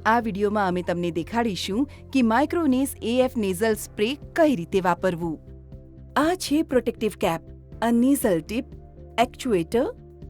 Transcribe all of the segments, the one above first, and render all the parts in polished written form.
આ વિડીયોમાં અમે તમને દેખાડીશું કે માઇક્રોનેસ AF નેઝલ સ્પ્રે કઈ રીતે વાપરવું. આ છે પ્રોટેક્ટિવ કેપ, આ નેઝલ ટીપ, એક્ચ્યુએટર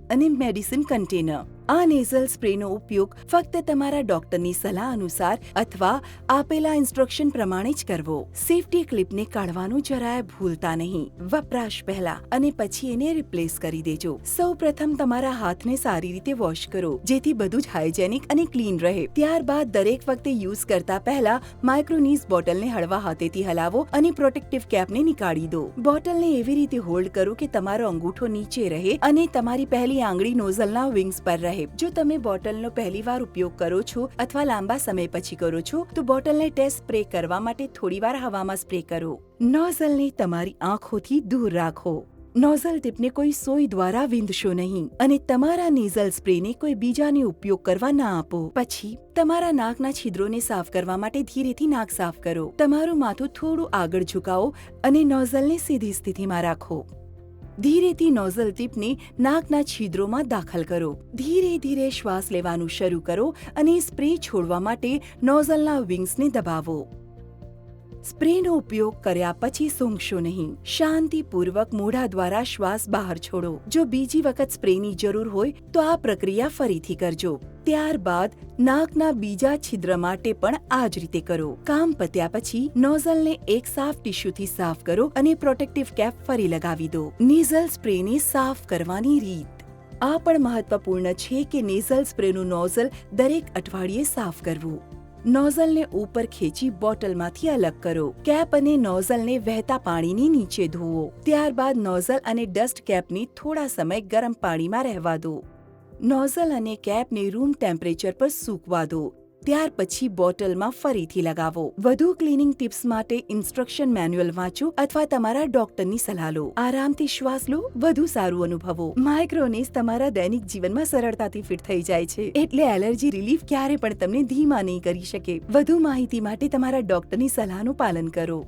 અને મેડિસિન કન્ટેનર. આ નેઝલ સ્પ્રેનો ઉપયોગ ફક્ત તમારા ડોક્ટરની સલાહ અનુસાર અથવા આપેલા ઇન્સ્ટ્રક્શન પ્રમાણે જ કરવો. સેફટી ક્લિપને કાઢવાનું જરાય ભૂલતા નહીં. વપરાશ પહેલા અને પછી એને રિપ્લેસ કરી દેજો. સૌપ્રથમ તમારા હાથને સારી રીતે વોશ કરો, જેથી બધું જ હાઇજેનિક અને ક્લીન રહે. ત્યારબાદ દરેક વખતે યુઝ કરતા પહેલા માઇક્રોનીઝ બોટલને હળવા હાથેથી હલાવો અને પ્રોટેક્ટિવ કેપને નીકાળી દો. બોટલને એવી રીતે હોલ્ડ કરો કે તમારો અંગૂઠો નીચે રહે અને તમારી પહેલી આંગળી નોઝલના વિંગ્સ પર રહે. જો તમે બોટલનો પહેલીવાર ઉપયોગ કરો છો અથવા લાંબા સમય પછી કરો છો તો બોટલને ટેસ્ટ સ્પ્રે કરવા માટે થોડીવાર હવામાં સ્પ્રે કરો. નોઝલને તમારી આંખોથી દૂર રાખો. નોઝલ ટીપને કોઈ સોય દ્વારા વીંધશો નહીં અને તમારા નેઝલ સ્પ્રેને કોઈ બીજાને ઉપયોગ કરવા ના આપો. પછી તમારા નાકના છિદ્રોને સાફ કરવા માટે ધીરેથી નાક સાફ કરો. તમારું માથું થોડું આગળ ઝુકાવો અને નોઝલને સીધી સ્થિતિમાં રાખો. ધીરેથી નોઝલ ટીપને નાકના છિદ્રોમાં દાખલ કરો. ધીરે ધીરે શ્વાસ લેવાનું શરૂ કરો અને સ્પ્રે છોડવા માટે નોઝલના વિંગ્સને દબાવો. સ્પ્રેનો ઉપયોગ કર્યા પછી સૂંઘશો નહીં. શાંતિપૂર્વક મોઢા દ્વારા શ્વાસ બહાર છોડો. જો બીજી વખત સ્પ્રેની જરૂર હોય તો આ પ્રક્રિયા ફરીથી કરજો. ત્યારબાદ નાકના બીજા છિદ્ર માટે પણ આ જ રીતે કરો. કામ પત્યા પછી નોઝલને એક સાફ ટીશ્યુથી સાફ કરો અને પ્રોટેક્ટિવ કેપ ફરી લગાવી દો. નેઝલ સ્પ્રેને સાફ કરવાની રીત. આ પણ મહત્વપૂર્ણ છે કે નેઝલ સ્પ્રેનું નોઝલ દરેક અઠવાડિયે સાફ કરવું. નોઝલને ઉપર ખેંચી બોટલમાંથી અલગ કરો. કેપ અને નોઝલને વહેતા પાણીની નીચે ધોવો. ત્યારબાદ નોઝલ અને ડસ્ટ કેપને થોડા સમય ગરમ પાણીમાં રહેવા દો. નોઝલ અને કેપને રૂમ ટેમ્પરેચર પર સૂકવા દો. ત્યાર પછી બોટલમાં ફરીથી લગાવો. વધુ ક્લીનિંગ ટિપ્સ માટે ઇન્સ્ટ્રક્શન મેન્યુઅલ વાંચો અથવા તમારા ડોક્ટરની સલાહ લો. આરામથી શ્વાસ લો, વધુ સારું અનુભવો. માઇક્રોનેસ તમારા દૈનિક જીવનમાં સરળતાથી ફિટ થઈ જાય છે, એટલે એલર્જી રિલીફ ક્યારે પણ તમને ધીમા નહીં કરી શકે. વધુ માહિતી માટે તમારા ડોક્ટરની સલાહનું પાલન કરો.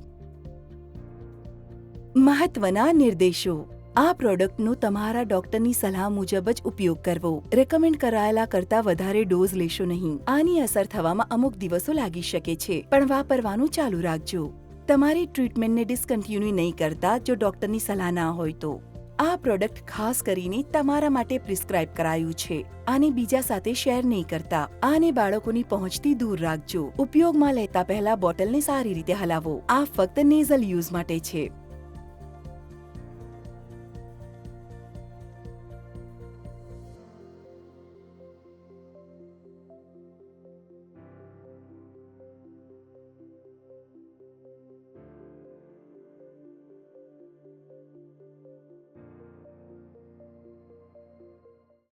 મહત્વના નિર્દેશો. આ પ્રોડક્ટનો તમારા ડોક્ટરની સલાહ મુજબ જ ઉપયોગ કરવો. રેકમેન્ડ કરાયેલા કરતા વધારે ડોઝ લેશો નહીં. આની અસર થવામાં અમુક દિવસો લાગી શકે છે, પણ વાપરવાનું ચાલુ રાખજો. તમારી ટ્રીટમેન્ટને ડિસકન્ટિન્યુ નહીં કરતા જો ડોક્ટરની સલાહ ના હોય તો. આ પ્રોડક્ટ ખાસ કરીને તમારા માટે પ્રિસ્ક્રાઇબ કરાયું છે. આને બીજા સાથે શેર નહીં કરતા. આને બાળકોની પહોંચથી દૂર રાખજો. ઉપયોગમાં લેતા પહેલા બોટલને સારી રીતે હલાવો. આ ફક્ત નેઝલ યુઝ માટે છે.